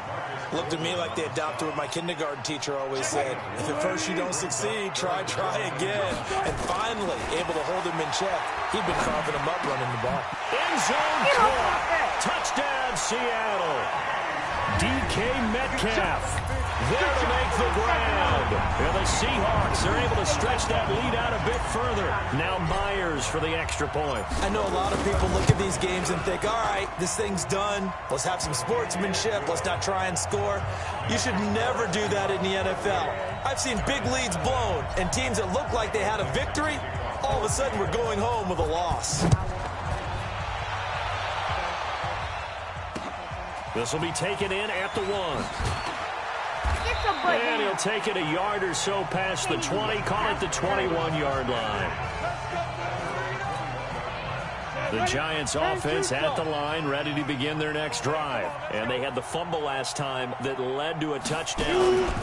Looked at me like they adopted what my kindergarten teacher always said. If at first you don't succeed, try again. And finally, able to hold him in check. He'd been carving him up running the ball. End zone caught. Touchdown, Seattle. DK Metcalf there to make the ground. And the Seahawks are able to stretch that lead out a bit further. Now Myers for the extra point. I know a lot of people look at these games and think, all right, this thing's done. Let's have some sportsmanship. Let's not try and score. You should never do that in the NFL. I've seen big leads blown and teams that look like they had a victory, all of a sudden we're going home with a loss. This will be taken in at the 1. And he'll take it a yard or so past the 20, call it the 21-yard line. The Giants offense at the line, ready to begin their next drive. And they had the fumble last time that led to a touchdown.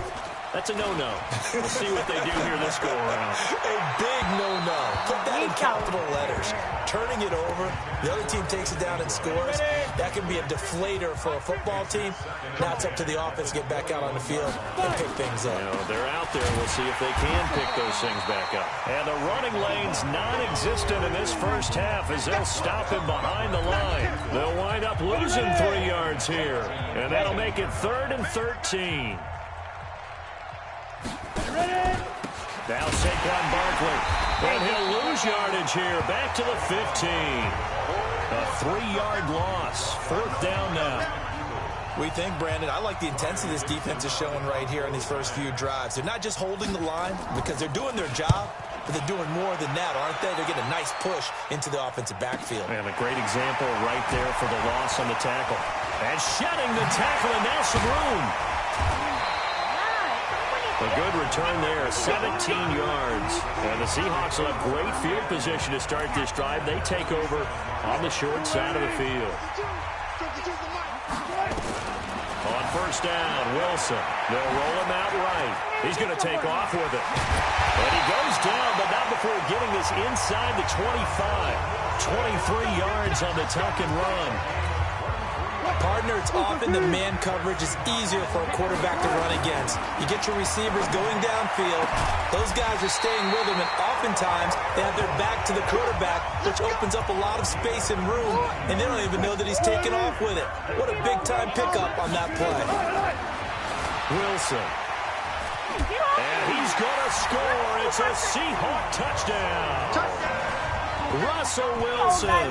That's a no-no. We'll see what they do here this go-around. A big no-no. Put that in capital letters. Turning it over, the other team takes it down and scores. That can be a deflator for a football team. Now it's up to the offense to get back out on the field and pick things up. You know, they're out there. We'll see if they can pick those things back up. And the running lane's non-existent in this first half as they'll stop him behind the line. They'll wind up losing 3 yards here. And that'll make it 3rd and 13. Now Saquon Barkley. And he'll lose yardage here. Back to the 15. A 3-yard loss. 4th down now. We think, Brandon, I like the intensity this defense is showing right here in these first few drives. They're not just holding the line because they're doing their job, but they're doing more than that, aren't they? They're getting a nice push into the offensive backfield. And a great example right there for the loss on the tackle. And shedding the tackle, and now some room. A good return there, 17 yards. And the Seahawks will have great field position to start this drive. They take over on the short side of the field. On first down, Wilson. They'll roll him out right. He's going to take off with it. And he goes down, but not before getting this inside the 25. 23 yards on the tuck and run. Part Gardner, it's often the man coverage is easier for a quarterback to run against. You get your receivers going downfield. Those guys are staying with him, and oftentimes they have their back to the quarterback, which opens up a lot of space and room, and they don't even know that he's taken off with it. What a big-time pickup on that play. Wilson. And he's going to score. It's a Seahawk touchdown. Russell Wilson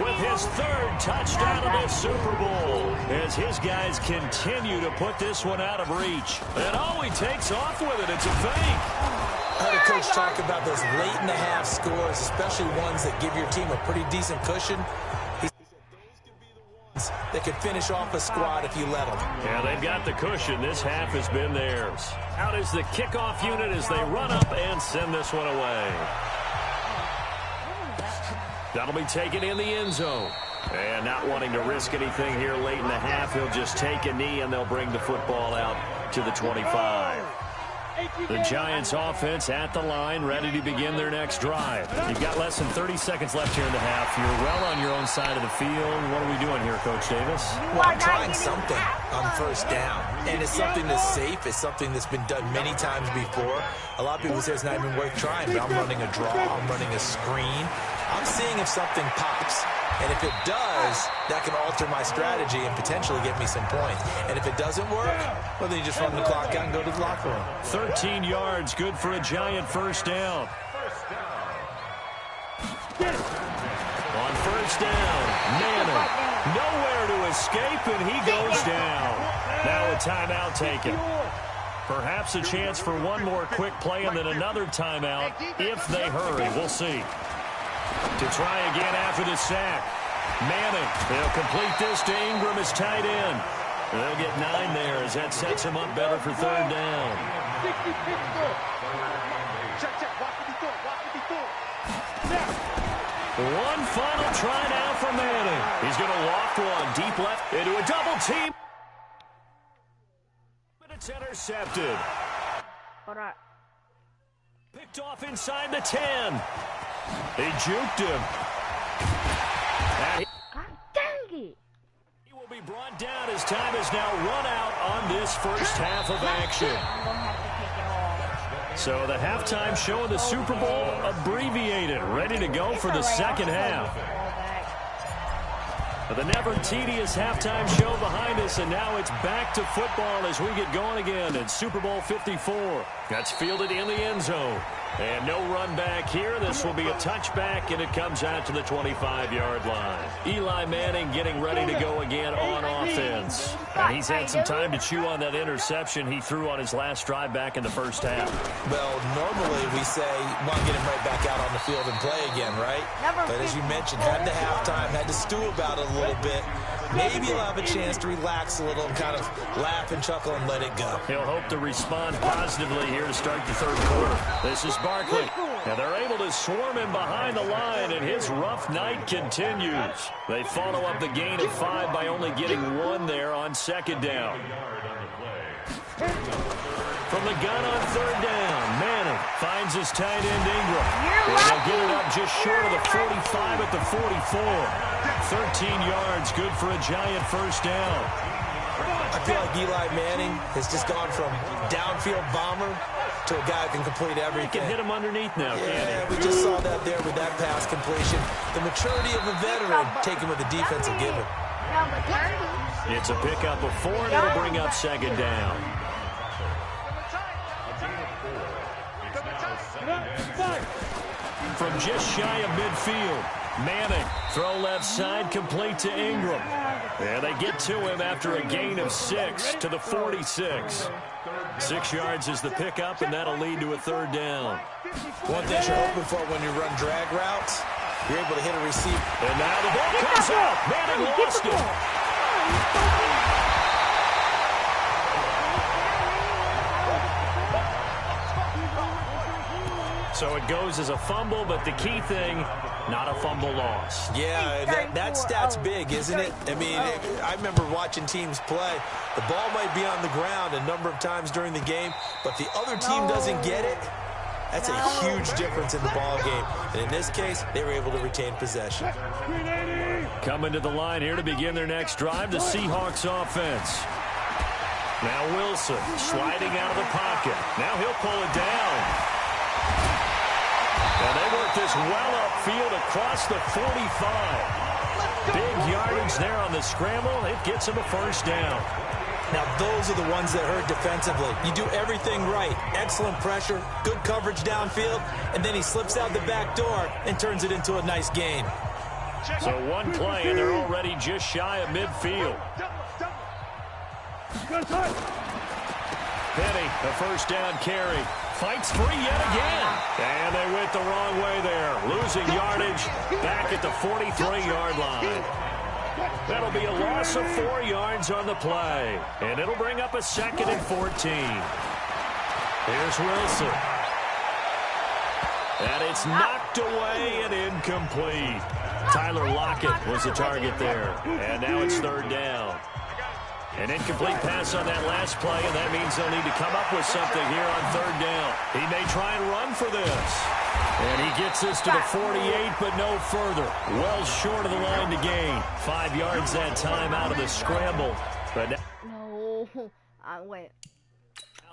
with his third touchdown of the Super Bowl as his guys continue to put this one out of reach. And he takes off with it. It's a fake. I heard a coach talk about those late-in-the-half scores, especially ones that give your team a pretty decent cushion. He said those could be the ones that could finish off a squad if you let them. Yeah, they've got the cushion. This half has been theirs. Out is the kickoff unit as they run up and send this one away. That'll be taken in the end zone. And not wanting to risk anything here late in the half, he'll just take a knee, and they'll bring the football out to the 25. The Giants offense at the line, ready to begin their next drive. You've got less than 30 seconds left here in the half. You're well on your own side of the field. What are we doing here, Coach Davis? Well, I'm trying something on first down. And it's something that's safe. It's something that's been done many times before. A lot of people say it's not even worth trying, but I'm running a draw. I'm running a screen. I'm seeing if something pops. And if it does, that can alter my strategy and potentially get me some points. And if it doesn't work, well, then you just run the clock out and go to the locker room. 13 yards, good for a Giant first down. On first down, Madden nowhere to escape, and he goes down. Now a timeout taken. Perhaps a chance for one more quick play and then another timeout if they hurry. We'll see. To try again after the sack. Manning, they'll complete this to Ingram as tight end. They'll get 9 there as that sets him up better for third down. One final try now for Manning. He's going to loft one deep left into a double team. But it's intercepted. All right. Picked off inside the 10. They juked him. God dang it. He will be brought down as time is now run out on this first half of action. I'm going to have to take it all. So the halftime show of the Super Bowl abbreviated, ready to go for the second half. The never tedious halftime show behind us, and now it's back to football as we get going again in Super Bowl 54. That's fielded in the end zone. And no run back here. This will be a touchback, and it comes out to the 25-yard line. Eli Manning getting ready to go again on offense. And he's had some time to chew on that interception he threw on his last drive back in the first half. Well, normally we say, want to get him right back out on the field and play again, right? But as you mentioned, had the halftime, had to stew about it a little bit. Maybe he'll have a chance to relax a little and kind of laugh and chuckle and let it go. He'll hope to respond positively here to start the third quarter. This is Barkley. And they're able to swarm him behind the line, and his rough night continues. They follow up the gain of 5 by only getting 1 there on second down. From the gun on third down, Manning finds his tight end Ingram. And they'll get it up just short of the 45 at the 44. 13 yards, good for a Giant first down. I feel like Eli Manning has just gone from downfield bomber to a guy who can complete everything. He can hit him underneath now, can't he? We just saw that there with that pass completion. The maturity of a veteran taken with the defensive given. It's a pickup of 4, and it'll bring up second down. From just shy of midfield, Manning, throw left side, complete to Ingram. And they get to him after a gain of 6 to the 46. 6 yards is the pickup, and that'll lead to a third down. One thing you're hoping for when you run drag routes, you're able to hit a receiver. And now the ball comes out. Manning lost it. So it goes as a fumble, but the key thing, not a fumble loss. Yeah, that stat's big, isn't it? I mean, I remember watching teams play. The ball might be on the ground a number of times during the game, but if the other team doesn't get it, That's a huge difference in the ball game. And in this case, they were able to retain possession. Coming to the line here to begin their next drive, the Seahawks offense. Now Wilson sliding out of the pocket. Now he'll pull it down. And they work this well upfield across the 45. Big yardage there on the scramble. It gets him a first down. Now, those are the ones that hurt defensively. You do everything right. Excellent pressure, good coverage downfield, and then he slips out the back door and turns it into a nice gain. So one play, and they're already just shy of midfield. Penny, a first down carry. Fights free yet again. And they went the wrong way there. Losing yardage back at the 43-yard line. That'll be a loss of 4 yards on the play. And it'll bring up a 2nd and 14. Here's Wilson. And it's knocked away and incomplete. Tyler Lockett was the target there. And now it's 3rd down. An incomplete pass on that last play, and that means they'll need to come up with something here on 3rd down. He may try and run for this. And he gets this to the 48, but no further. Well short of the line to gain. 5 yards that time out of the scramble. But No. Wait.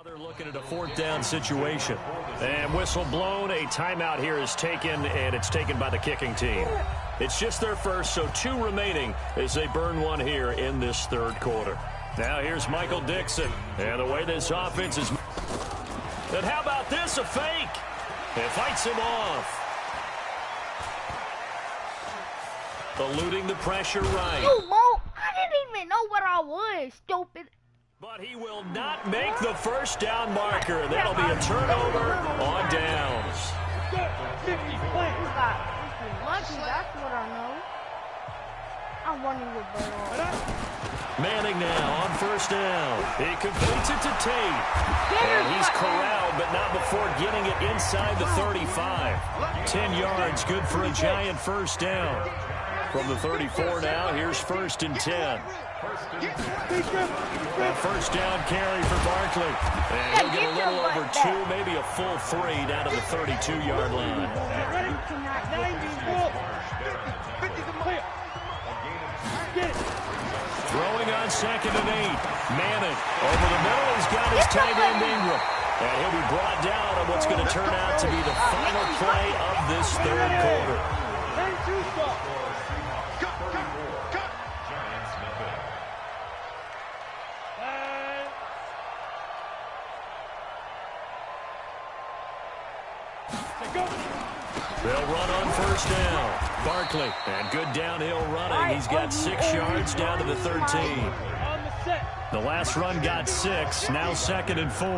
now they're looking at a 4th down situation. And whistle blown. A timeout here is taken, and it's taken by the kicking team. It's just their first, so 2 remaining as they burn one here in this 3rd quarter. Now here's Michael Dixon. And the way this offense is... And how about this, a fake? It fights him off. Eluding the pressure right. Oh, Mo, I didn't even know what I was, stupid. But he will not make the first down marker. That'll be a turnover on downs. Lucky, that's what I know. I'm running with Bird. Manning now on first down. He completes it to Tate. And he's corralled, but not before getting it inside the 35. 10 yards, good for a giant first down. From the 34 now, here's 1st and 10. A first down carry for Barkley. And he'll get a little over 2, maybe a full 3 down to the 32-yard line. Throwing on 2nd and 8. Manning over the middle. He's got his tight end Ingram. And he'll be brought down on what's going to turn out to be the final play of this 3rd quarter. They'll run on first down. Barkley, and good downhill running. He's got 6 yards down to the 13. The last run got 6. Now 2nd and 4.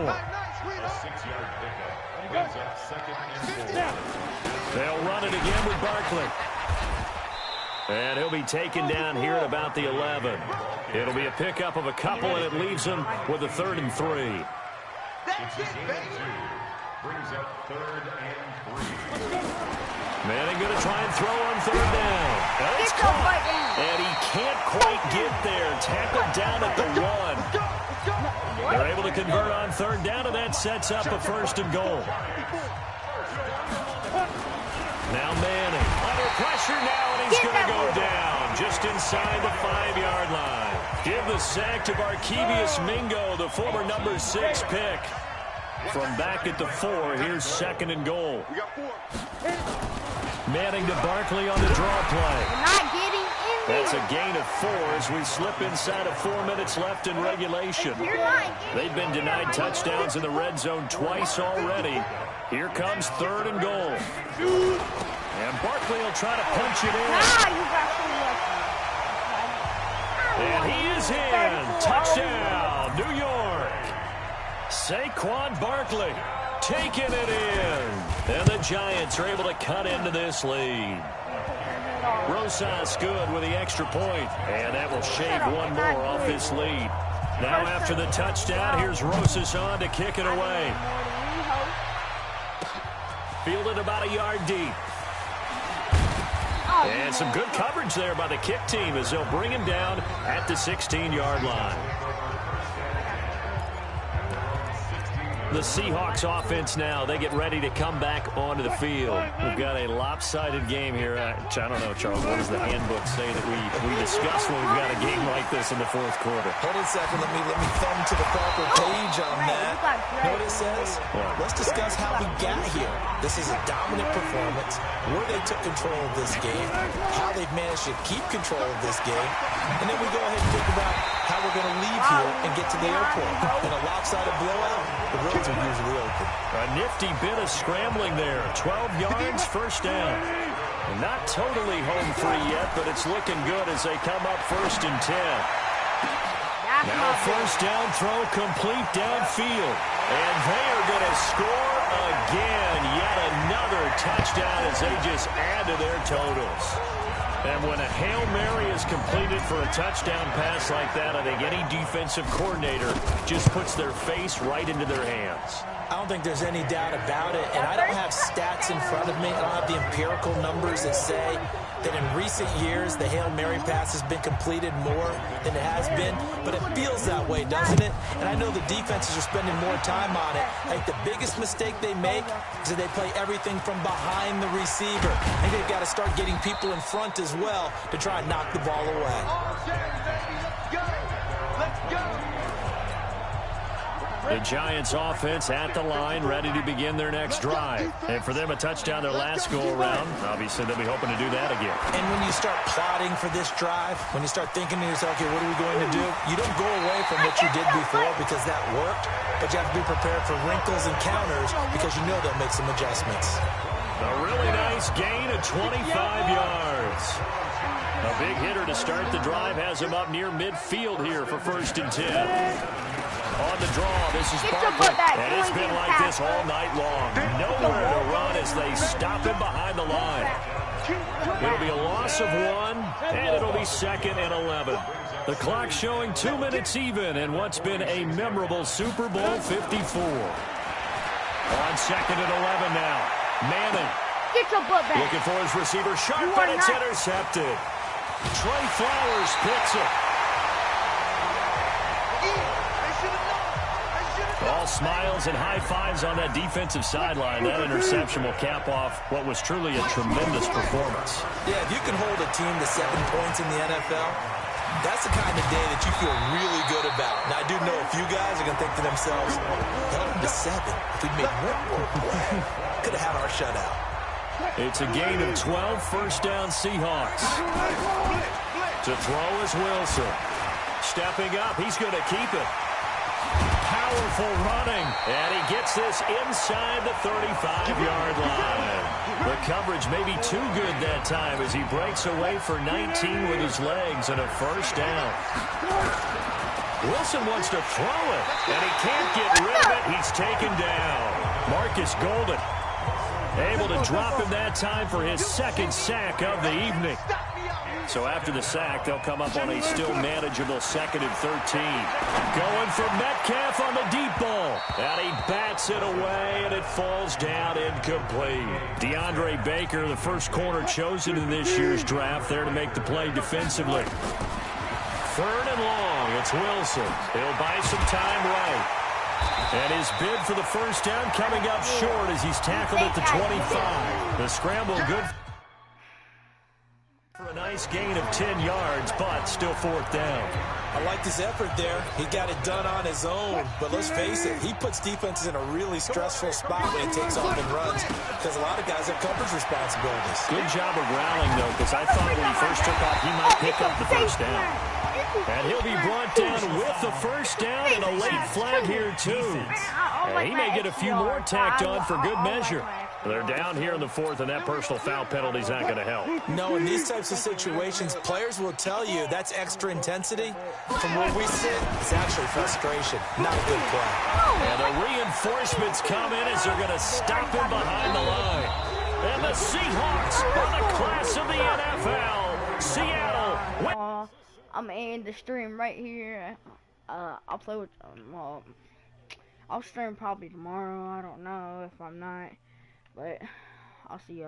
They'll run it again with Barkley. And he'll be taken down here at about the 11. It'll be a pickup of a couple, and it leaves him with a 3rd and 3. That's it, baby. Brings up 3rd and 3. Manning going to try and throw on 3rd down. And it's caught. And he can't quite get there. Tackled down at the 1. They're able to convert on 3rd down, and that sets up a 1st and goal. Now Manning under pressure now, and he's going to go down just inside the 5-yard line. Give the sack to Barkevius Mingo, the former number 6 pick. From back at the 4, here's 2nd and goal. Manning to Barkley on the draw play. Not getting in there. That's a gain of 4 as we slip inside of 4 minutes left in regulation. They've been denied touchdowns in the red zone twice already. Here comes 3rd and goal. And Barkley will try to punch it in. You got so lucky. And he is in. Touchdown, New York. Saquon Barkley taking it in. And the Giants are able to cut into this lead. Rosas good with the extra point. And that will shave one more off this lead. Now after the touchdown, here's Rosas on to kick it away. Fielded about a yard deep. And some good coverage there by the kick team as they'll bring him down at the 16-yard line. The Seahawks offense now, they get ready to come back onto the field. We've got a lopsided game here. I don't know, Charles, what does the handbook say that we discuss when we've got a game like this in the fourth quarter? Hold on a second. Let me thumb to the proper page on that. You know what it says? Let's discuss how we got here. This is a dominant performance, where they took control of this game, how they've managed to keep control of this game, and then we go ahead and think about how we're going to leave here and get to the airport. In a lopsided blowout, the roads are usually open. A nifty bit of scrambling there. 12 yards, first down. Not totally home free yet, but it's looking good as they come up 1st and 10. Now a first down throw complete downfield. And they are going to score again. Yet another touchdown as they just add to their totals. And when a Hail Mary is completed for a touchdown pass like that, I think any defensive coordinator just puts their face right into their hands. I don't think there's any doubt about it, and I don't have stats in front of me. I don't have the empirical numbers that say that in recent years the Hail Mary pass has been completed more than it has been, but it feels that way, doesn't it? And I know the defenses are spending more time on it. I think the biggest mistake they make is that they play everything from behind the receiver. I think they've got to start getting people in front as well to try and knock the ball away. The Giants offense at the line, ready to begin their next drive. And for them, a touchdown their last go-around. Obviously, they'll be hoping to do that again. And when you start plotting for this drive, when you start thinking to yourself, okay, what are we going to do? You don't go away from what you did before because that worked, but you have to be prepared for wrinkles and counters because you know they'll make some adjustments. A really nice gain of 25 yards. A big hitter to start the drive has him up near midfield here for 1st and 10. On the draw, this is Barkley, and it's been like this all night long. Nowhere to run as they stop him behind the line. It'll be a loss of 1, and it'll be 2nd and 11. The clock showing 2 minutes even in what's been a memorable Super Bowl 54. On 2nd and 11 now. Madden. Get your butt back. Looking for his receiver, sharp, and it's intercepted. Trey Flowers picks it. All smiles and high fives on that defensive sideline. That interception will cap off what was truly a tremendous performance. Yeah, if you can hold a team to 7 points in the NFL, that's the kind of day that you feel really good about. Now, I do know a few guys are going to think to themselves, held them to 7. If we'd made 1 more play, could have had our shutout. It's a gain of 12, first down Seahawks. To throw is Wilson. Stepping up, he's going to keep it. Powerful running, and he gets this inside the 35-yard line. The coverage may be too good that time as he breaks away for 19 with his legs and a first down. Wilson wants to throw it, and he can't get rid of it. He's taken down. Marcus Golden able to drop him that time for his 2nd sack of the evening. So after the sack, they'll come up on a still manageable 2nd and 13. Going for Metcalf on the deep ball. And he bats it away, and it falls down incomplete. DeAndre Baker, the first corner chosen in this year's draft, there to make the play defensively. 3rd and long, it's Wilson. He'll buy some time right. And his bid for the first down coming up short as he's tackled at the 25. The scramble good for a nice gain of 10 yards, but still 4th down. I liked his effort there. He got it done on his own. But let's face it, he puts defenses in a really stressful spot when he takes off and runs because a lot of guys have coverage responsibilities. Good job of rallying, though, because I thought when he first took off, he might pick up the first down. And he'll be brought down with the first down and a late flag here, too. And he may get a few more tacked on for good measure. They're down here in the 4th, and that personal foul penalty is not going to help. No, in these types of situations, players will tell you that's extra intensity. From where we sit, it's actually frustration, not a good play. And the reinforcements come in as they're going to stop him behind the line. And the Seahawks are the class of the NFL. Seattle. I'm gonna end the stream right here. I'll play with I'll stream probably tomorrow. I don't know if I'm not, but I'll see you.